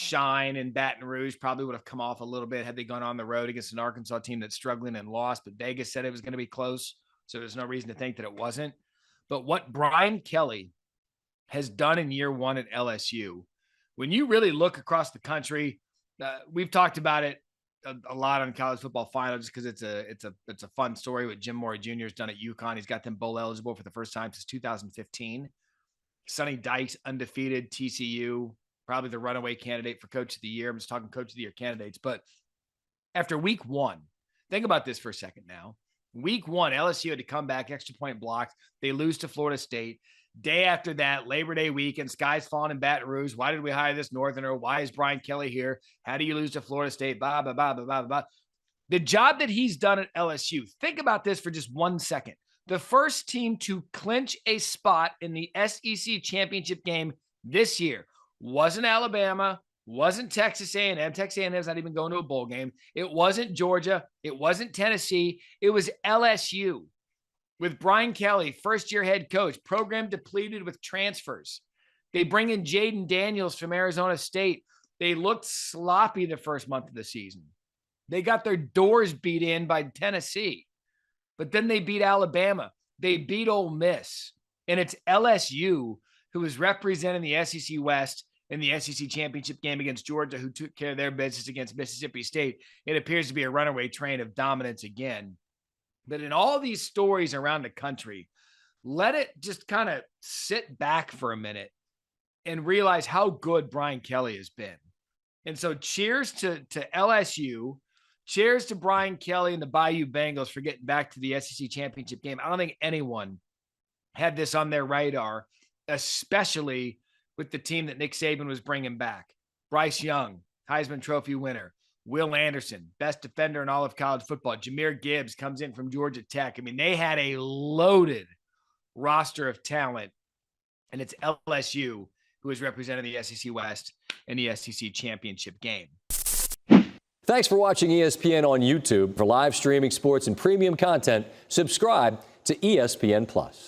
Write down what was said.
shine in Baton Rouge probably would have come off a little bit had they gone on the road against an Arkansas team that's struggling and lost, but Vegas said it was going to be close, so there's no reason to think that it wasn't. But what Brian Kelly has done in year one at LSU, when you really look across the country, we've talked about it a lot on College Football Final just because it's a fun story. What Jim Mora Jr. has done at UConn. He's got them bowl eligible for the first time since 2015. Sonny Dykes, undefeated, TCU, probably the runaway candidate for Coach of the Year. I'm just talking Coach of the Year candidates. But after week one, think about this for a second now. Week one, LSU had to come back, extra point blocked. They lose to Florida State. Day after that, Labor Day weekend, sky's falling in Baton Rouge. Why did we hire this Northerner? Why is Brian Kelly here? How do you lose to Florida State? Blah, blah, blah, blah, blah, blah. The job that he's done at LSU, think about this for just 1 second. The first team to clinch a spot in the SEC championship game this year wasn't Alabama, wasn't Texas A&M. Texas A&M's not even going to a bowl game. It wasn't Georgia. It wasn't Tennessee. It was LSU. With Brian Kelly, first-year head coach, program depleted with transfers. They bring in Jaden Daniels from Arizona State. They looked sloppy the first month of the season. They got their doors beat in by Tennessee. But then they beat Alabama. They beat Ole Miss. And it's LSU who is representing the SEC West in the SEC championship game against Georgia, who took care of their business against Mississippi State. It appears to be a runaway train of dominance again. But in all these stories around the country, let it just kind of sit back for a minute and realize how good Brian Kelly has been. And so cheers to LSU. Cheers to Brian Kelly and the Bayou Bengals for getting back to the SEC championship game. I don't think anyone had this on their radar, especially with the team that Nick Saban was bringing back. Bryce Young, Heisman Trophy winner. Will Anderson, best defender in all of college football. Jahmyr Gibbs comes in from Georgia Tech. I mean, they had a loaded roster of talent, and it's LSU who is representing the SEC West in the SEC championship game. Thanks for watching ESPN on YouTube. For live streaming sports and premium content, subscribe to ESPN+.